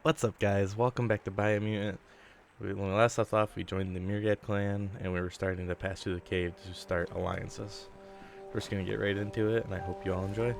What's up, guys? Welcome back to Biomutant. When we last left off, we joined the Myriad clan, and we were starting to pass through the cave to start alliances. We're just gonna get right into it, and I hope you all enjoy.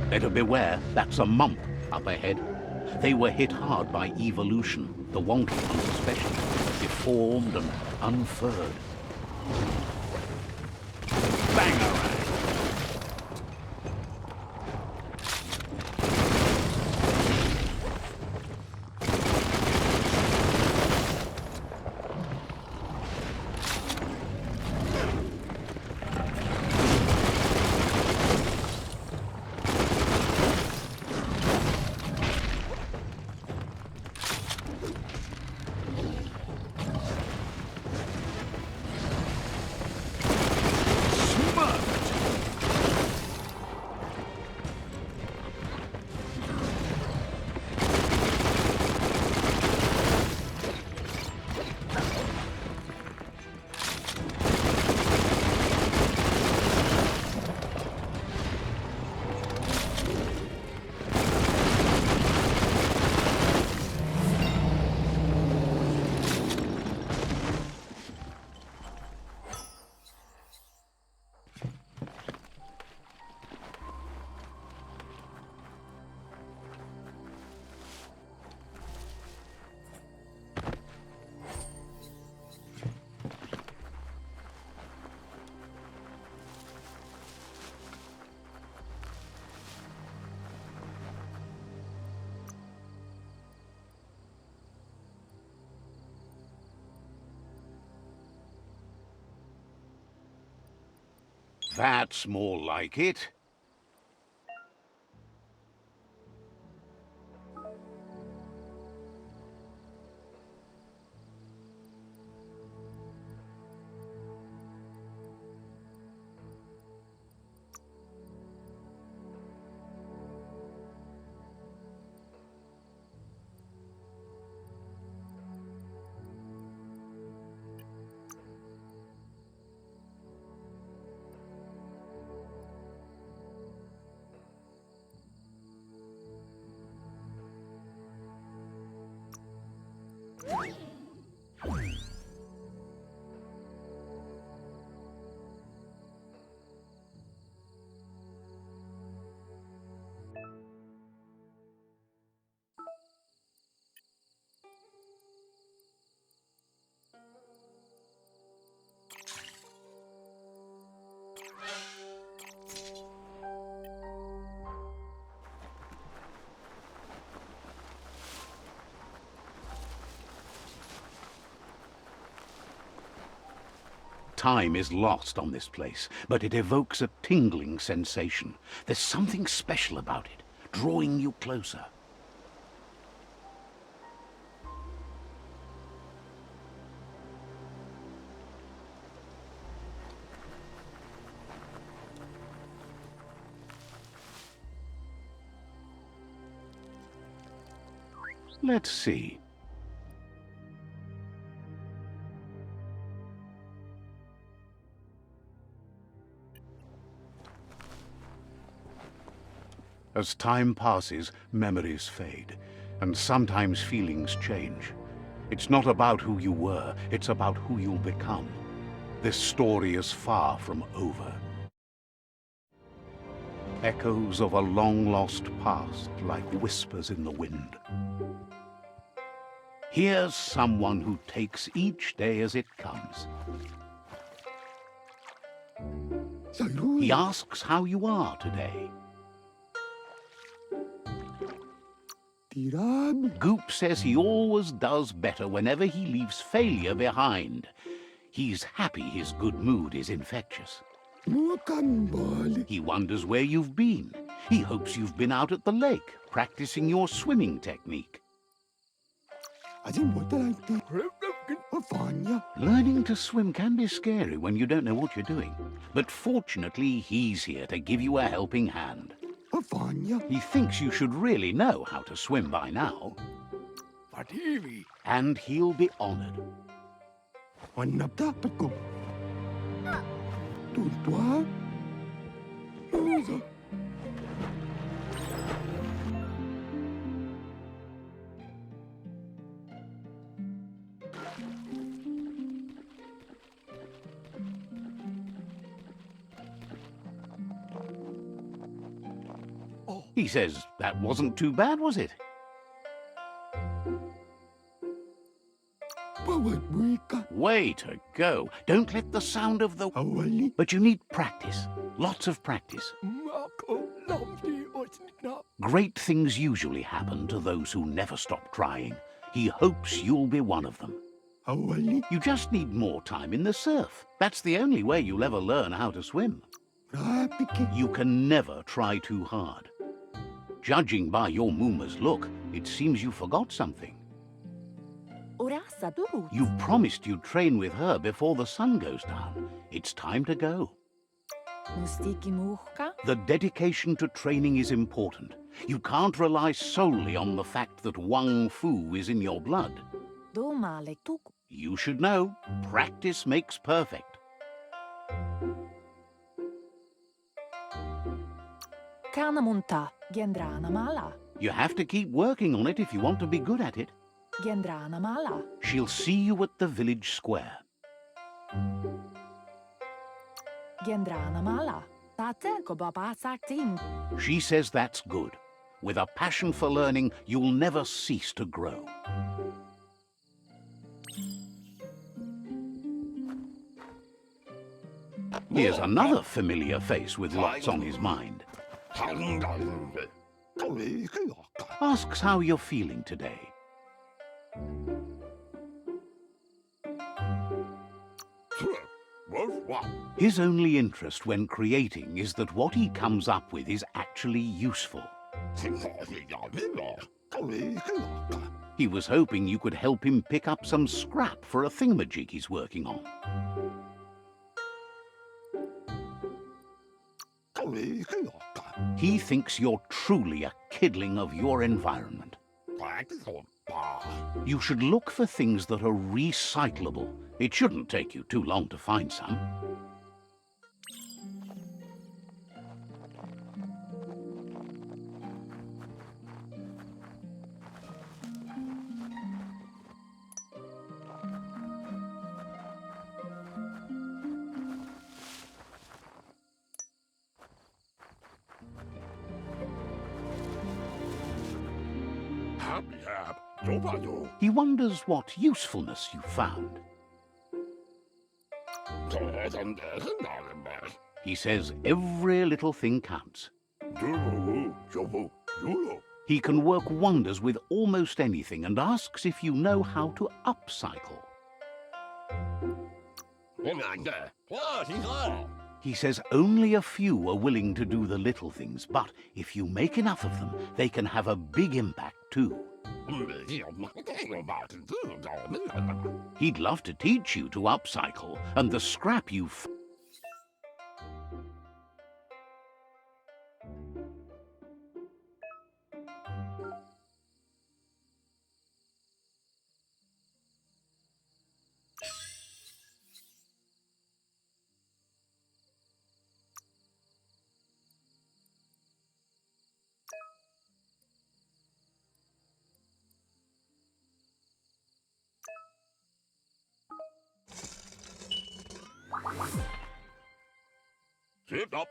Better beware, that's a mump up ahead. They were hit hard by evolution, the wonky ones especially, deformed and unfurred. Bangarang! That's more like it. Time is lost on this place, but it evokes a tingling sensation. There's something special about it, drawing you closer. Let's see. As time passes, memories fade, and sometimes feelings change. It's not about who you were, it's about who you'll become. This story is far from over. Echoes of a long-lost past, like whispers in the wind. Here's someone who takes each day as it comes. He asks how you are today. Goop says he always does better whenever he leaves failure behind. He's happy his good mood is infectious. He wonders where you've been. He hopes you've been out at the lake, practicing your swimming technique. Learning to swim can be scary when you don't know what you're doing. But fortunately, he's here to give you a helping hand. He thinks you should really know how to swim by now. And he'll be honored. He says, that wasn't too bad, was it? Way to go. Don't let the sound of the... But you need practice. Lots of practice. Great things usually happen to those who never stop trying. He hopes you'll be one of them. You just need more time in the surf. That's the only way you'll ever learn how to swim. You can never try too hard. Judging by your Mooma's look, it seems you forgot something. You promised you'd train with her before the sun goes down. It's time to go. The dedication to training is important. You can't rely solely on the fact that Wang Fu is in your blood. You should know, practice makes perfect. You have to keep working on it if you want to be good at it. She'll see you at the village square. She says that's good. With a passion for learning, you'll never cease to grow. Here's another familiar face with lots on his mind. Asks how you're feeling today. His only interest when creating is that what he comes up with is actually useful. He was hoping you could help him pick up some scrap for a thingamajig he's working on. He thinks you're truly a kidling of your environment. You should look for things that are recyclable. It shouldn't take you too long to find some. He wonders what usefulness you found. He says every little thing counts. He can work wonders with almost anything and asks if you know how to upcycle. He says only a few are willing to do the little things, but if you make enough of them, they can have a big impact too. He'd love to teach you to upcycle, and the scrap you Sit up.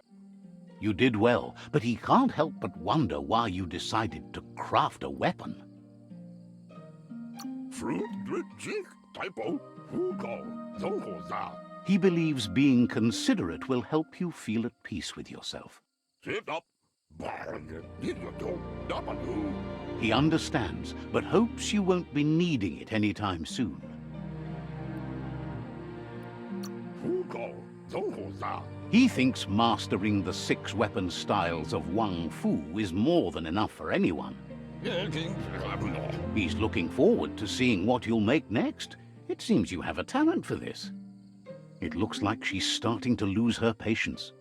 You did well, but he can't help but wonder why you decided to craft a weapon. He believes being considerate will help you feel at peace with yourself. Sit up. He understands, but hopes you won't be needing it anytime soon. He thinks mastering the 6 weapon styles of Wang Fu is more than enough for anyone. He's looking forward to seeing what you'll make next. It seems you have a talent for this. It looks like she's starting to lose her patience.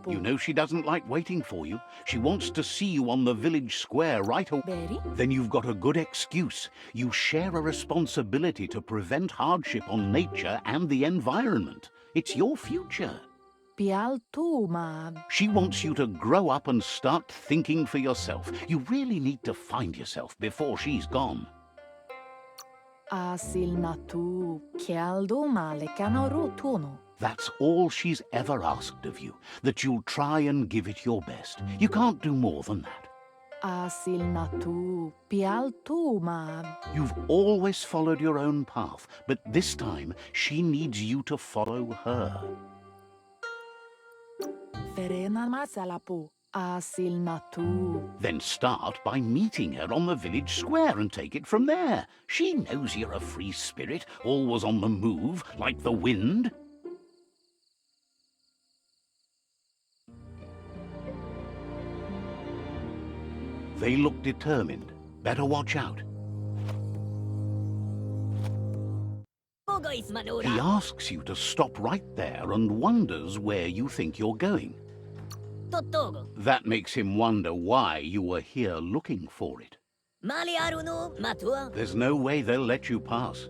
You know she doesn't like waiting for you. She wants to see you on the village square right away. Then you've got a good excuse. You share a responsibility to prevent hardship on nature and the environment. It's your future. She wants you to grow up and start thinking for yourself. You really need to find yourself before she's gone. That's all she's ever asked of you, that you'll try and give it your best. You can't do more than that. You've always followed your own path, but this time she needs you to follow her. Then start by meeting her on the village square and take it from there. She knows you're a free spirit, always on the move, like the wind. They look determined. Better watch out. He asks you to stop right there and wonders where you think you're going. That makes him wonder why you were here looking for it. There's no way they'll let you pass.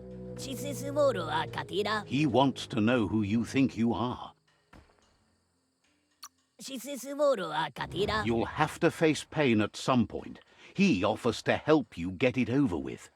He wants to know who you think you are. You'll have to face pain at some point. He offers to help you get it over with.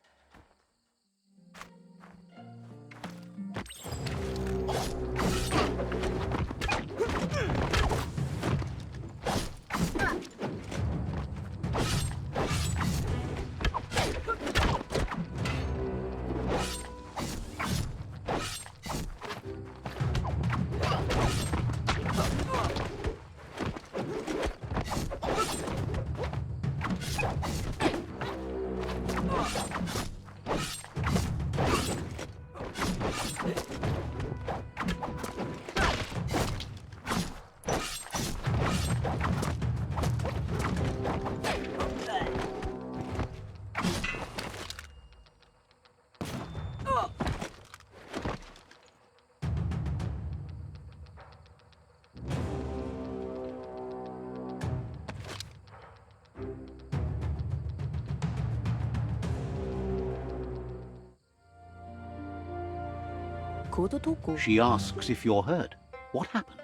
She asks if you're hurt. What happened?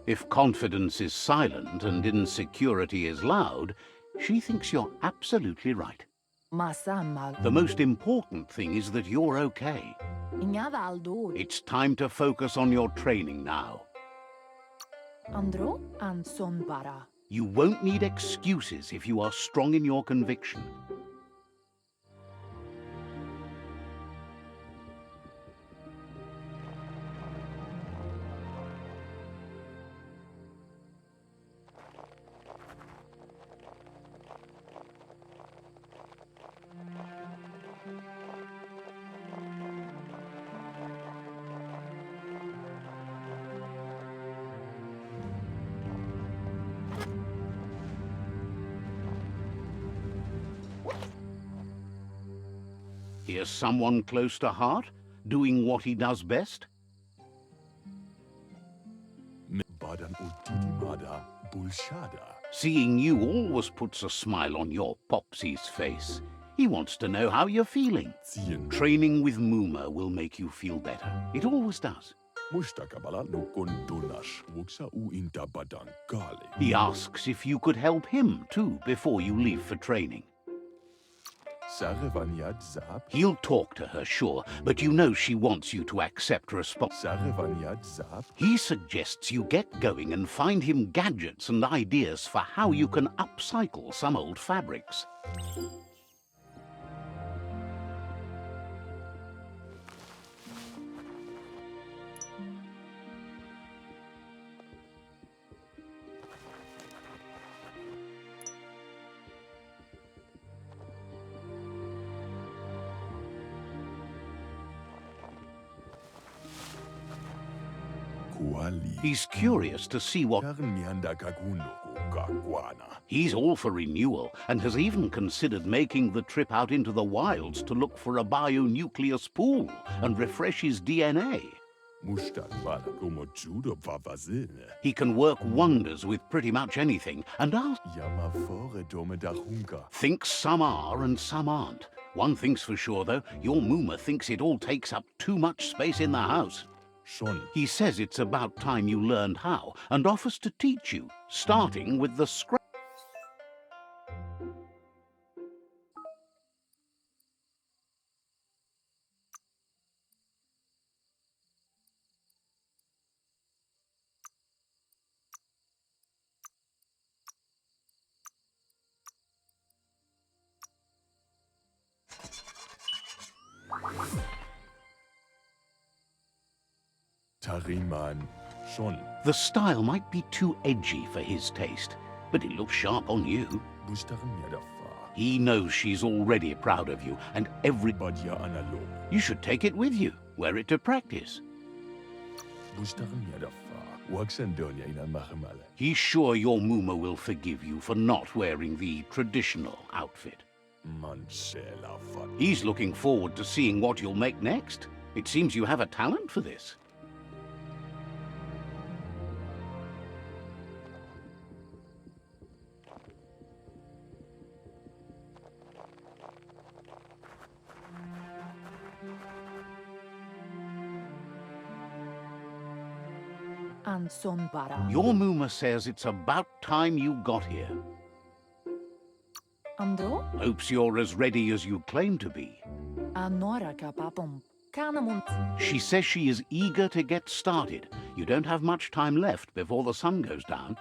If confidence is silent and insecurity is loud, she thinks you're absolutely right. The most important thing is that you're okay. It's time to focus on your training now. You won't need excuses if you are strong in your conviction. Here's someone close to heart, doing what he does best. Seeing you always puts a smile on your Popsy's face. He wants to know how you're feeling. Training with Muma will make you feel better. It always does. He asks if you could help him too before you leave for training. Sarevaniat Zap. He'll talk to her, sure, but you know she wants you to accept responsibility. Sarevaniat Zap. He suggests you get going and find him gadgets and ideas for how you can upcycle some old fabrics. Kuali. He's curious to see what... Karnianda Kaguno Kakwana. He's all for renewal and has even considered making the trip out into the wilds to look for a bionucleus pool and refresh his DNA. Mustat Bala como Judo Vavazine. He can work wonders with pretty much anything, and ask... Yamafore Domedahunka. Thinks some are and some aren't. One thing's for sure, though, your Mooma thinks it all takes up too much space in the house. Schon. He says it's about time you learned how, and offers to teach you, starting with the scrap. Tariman. Schon. The style might be too edgy for his taste, but it looks sharp on you. Bustaram Yadafa. He knows she's already proud of you, and Badya Analog. you should take it with you, wear it to practice. Bustaram Yadafa. Waxandonia in Amahimala. He's sure your Mooma will forgive you for not wearing the traditional outfit. Mansela Fat. He's looking forward to seeing what you'll make next. It seems you have a talent for this. Your Mooma says it's about time you got here. Andro? Hopes you're as ready as you claim to be. Anora kapapum. Kanamunt. She says she is eager to get started. You don't have much time left before the sun goes down.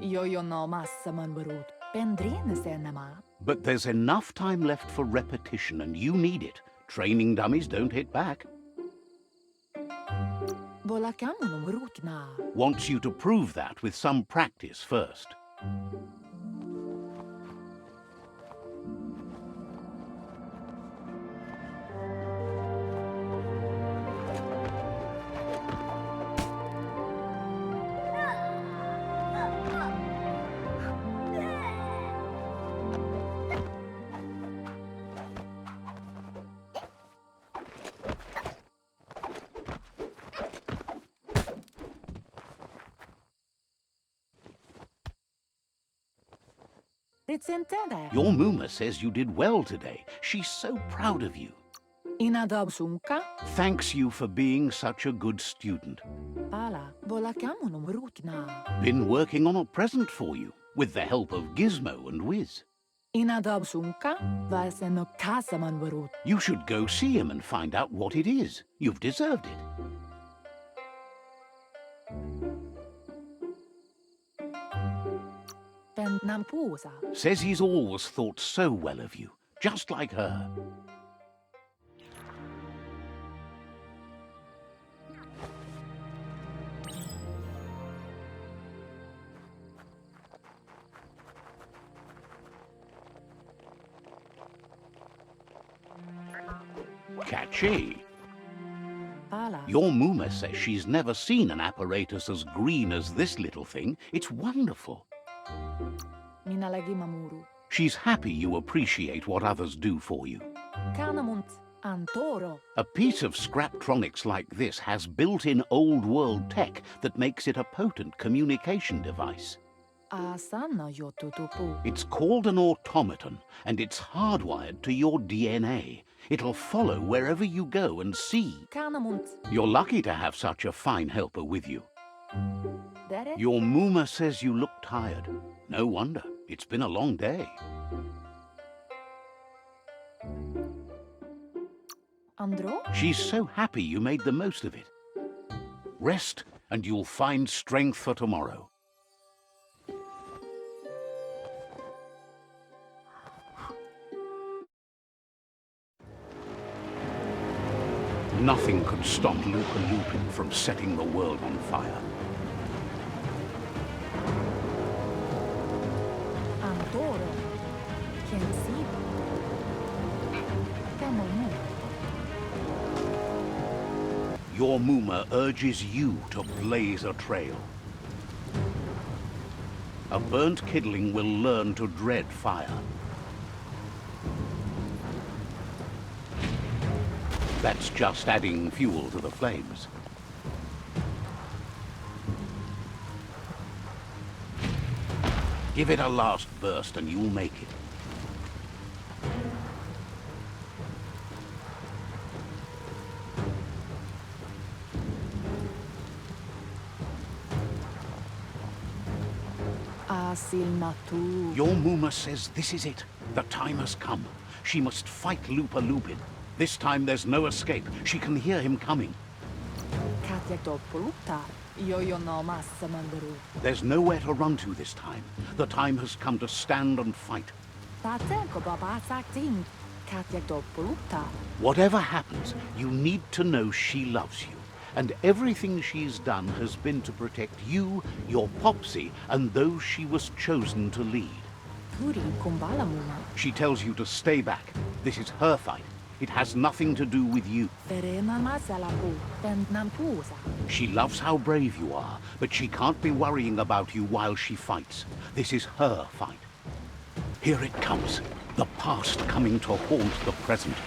Yo no massaman barut. Pendrine senama. But there's enough time left for repetition, and you need it. Training dummies don't hit back. Volakamunum rutna. Wants you to prove that with some practice first. Your Mooma says you did well today. She's so proud of you. Inadabsunka. Thanks you for being such a good student. Pala. Volakamunum rutna. Been working on a present for you, with the help of Gizmo and Wiz. Inadabsunka. Vaseno kasaman barut. You should go see him and find out what it is. You've deserved it. Says he's always thought so well of you, just like her. Catchy. Your Mooma says she's never seen an apparatus as green as this little thing. It's wonderful. Minalagi mamuru. She's happy you appreciate what others do for you. Kanamunt. Antoro. A piece of Scraptronics like this has built-in old-world tech that makes it a potent communication device. Asana yotutupu. It's called an automaton, and it's hardwired to your DNA. It'll follow wherever you go and see. Kanamunt. You're lucky to have such a fine helper with you. Dere? Your Mooma says you look tired. No wonder. It's been a long day. Andro? She's so happy you made the most of it. Rest, and you'll find strength for tomorrow. Nothing could stop Lupa Lupin from setting the world on fire. Andoro. Kensibo. Kamomu. Your Muma urges you to blaze a trail. A burnt kidling will learn to dread fire. That's just adding fuel to the flames. Give it a last burst and you'll make it. Asil Natu. Your Muma says this is it. The time has come. She must fight Lupa Lupin. This time there's no escape. She can hear him coming. Katjagdopuluta. Yo no massamandaru. There's nowhere to run to this time. The time has come to stand and fight. Tatenko babasakting. Katjagdopuluta. Whatever happens, you need to know she loves you. And everything she's done has been to protect you, your Popsy, and those she was chosen to lead. Turi kumbalamuma. She tells you to stay back. This is her fight. It has nothing to do with you. Verena masalapu. Pendnampusa. She loves how brave you are, but she can't be worrying about you while she fights. This is her fight. Here it comes. The past coming to haunt the present.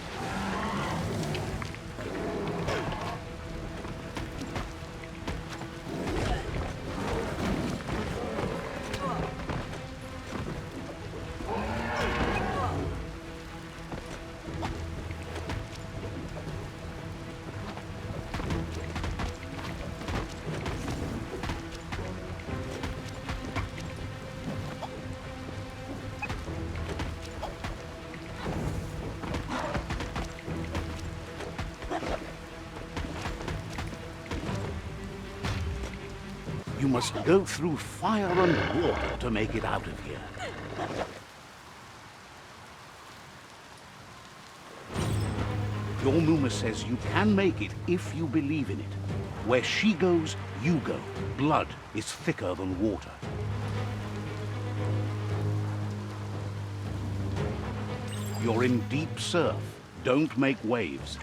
You must go through fire and water to make it out of here. Your Muma says you can make it if you believe in it. Where she goes, you go. Blood is thicker than water. You're in deep surf. Don't make waves.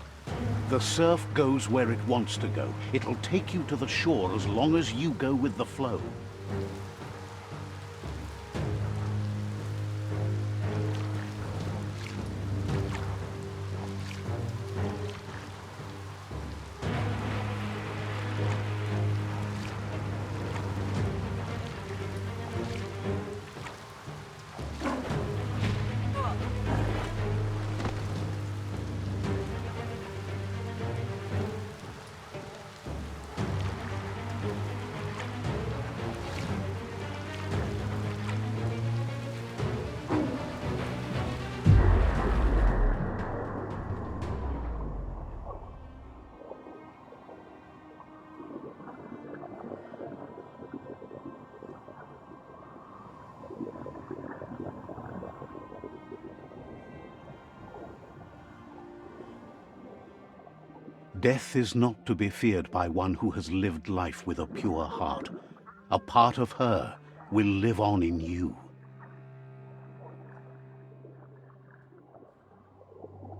The surf goes where it wants to go. It'll take you to the shore as long as you go with the flow. Death is not to be feared by one who has lived life with a pure heart. A part of her will live on in you.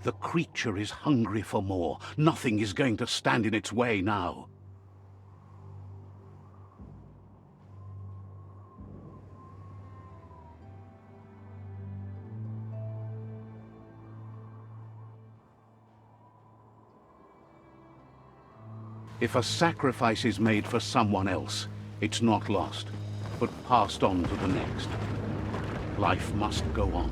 The creature is hungry for more. Nothing is going to stand in its way now. If a sacrifice is made for someone else, it's not lost, but passed on to the next. Life must go on.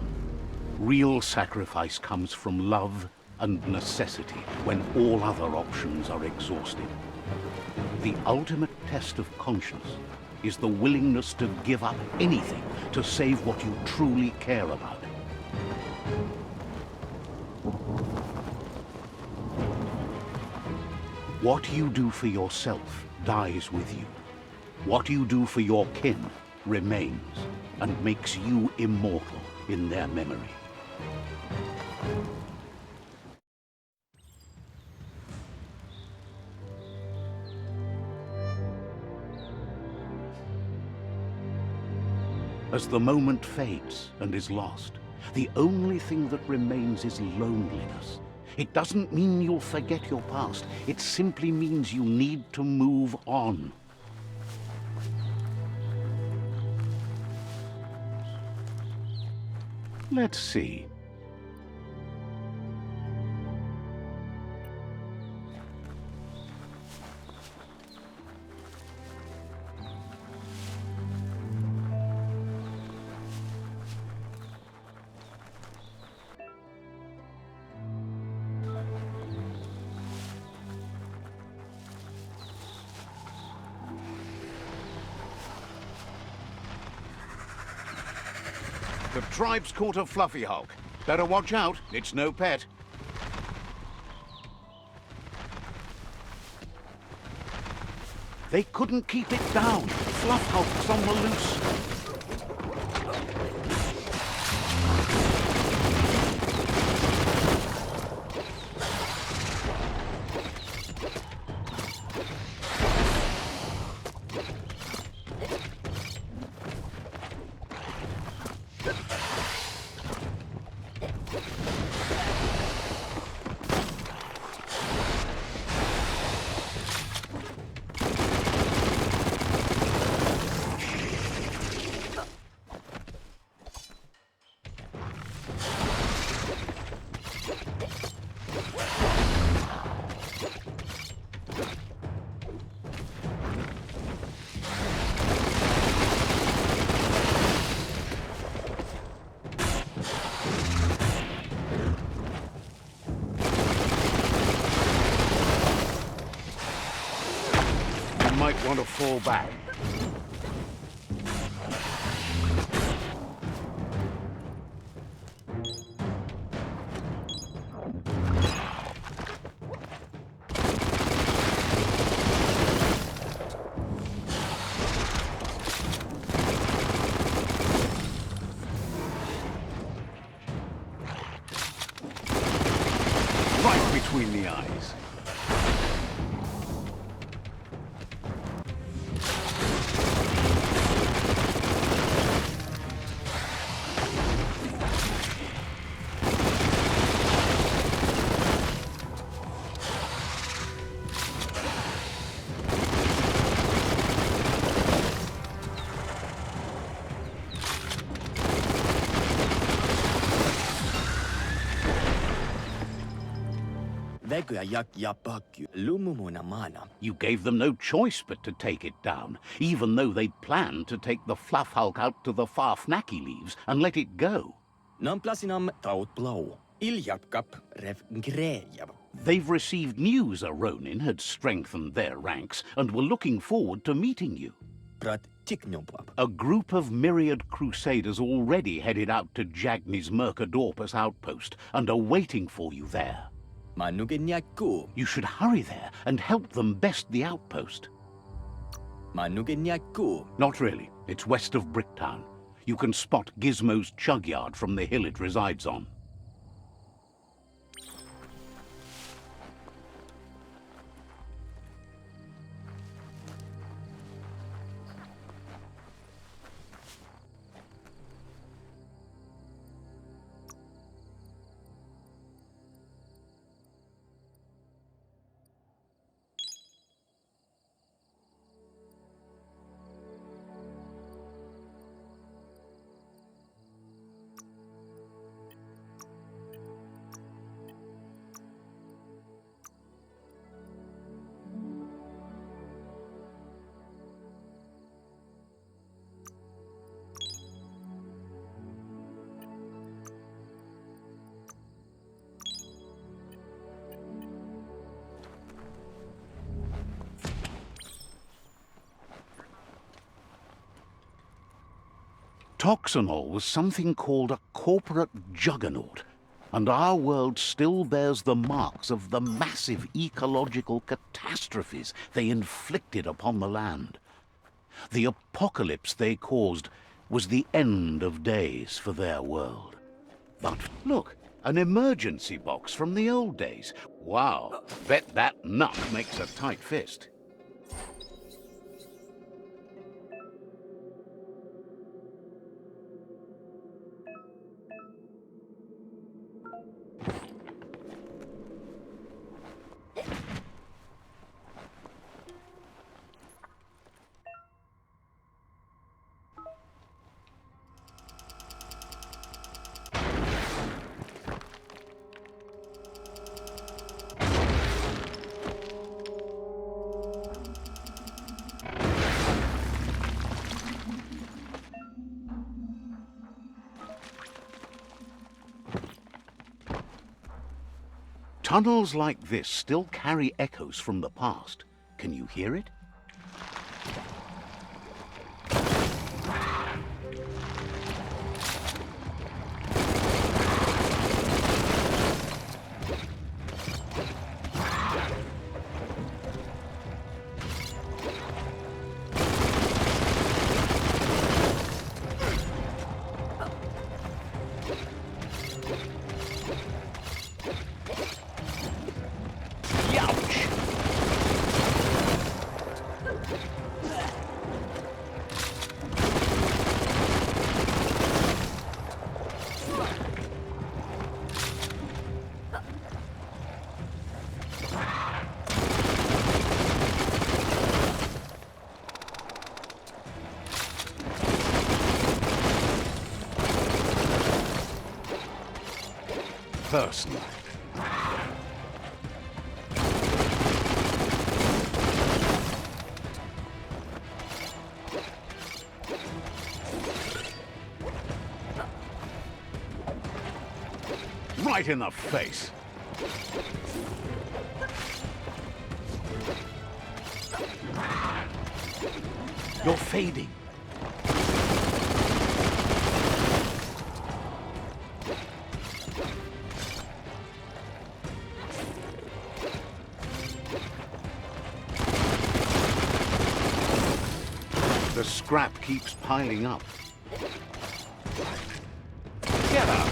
Real sacrifice comes from love and necessity when all other options are exhausted. The ultimate test of conscience is the willingness to give up anything to save what you truly care about. What you do for yourself dies with you. What you do for your kin remains and makes you immortal in their memory. As the moment fades and is lost, the only thing that remains is loneliness. It doesn't mean you'll forget your past. It simply means you need to move on. Let's see. The tribe's caught a fluffy hulk. Better watch out, it's no pet. They couldn't keep it down. Fluff hulk's on the loose. Might want to fall back. Right between the eyes. You gave them no choice but to take it down, even though they'd planned to take the Fluff Hulk out to the Farfnaki leaves and let it go. They've received news a Ronin had strengthened their ranks and were looking forward to meeting you. A group of myriad crusaders already headed out to Jagni's Mercadorpus outpost and are waiting for you there. You should hurry there and help them best the outpost. Not really. It's west of Bricktown. You can spot Gizmo's chug yard from the hill it resides on. Toxanol was something called a corporate juggernaut. and our world still bears the marks of the massive ecological catastrophes they inflicted upon the land. The apocalypse they caused was the end of days for their world. But look, an emergency box from the old days. Wow, bet that nut makes a tight fist. Tunnels like this still carry echoes from the past. Can you hear it? Personally. Right in the face. You're fading. The scrap keeps piling up. Get out!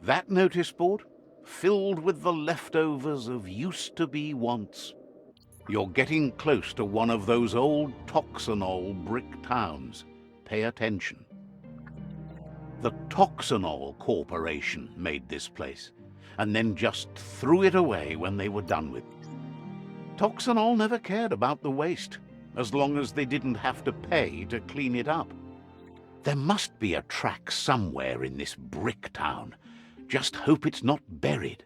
That notice board, filled with the leftovers of used-to-be wants. You're getting close to one of those old Toxanol brick towns. Pay attention. The Toxanol Corporation made this place, and then just threw it away when they were done with it. Toxanol never cared about the waste, as long as they didn't have to pay to clean it up. There must be a track somewhere in this brick town. Just hope it's not buried.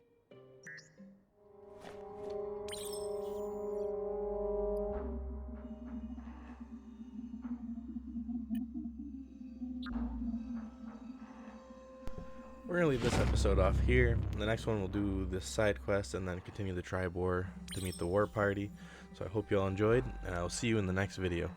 We're going to leave this episode off here. The next one we'll do this side quest and then continue the tribe war to meet the war party. So I hope you all enjoyed, and I will see you in the next video.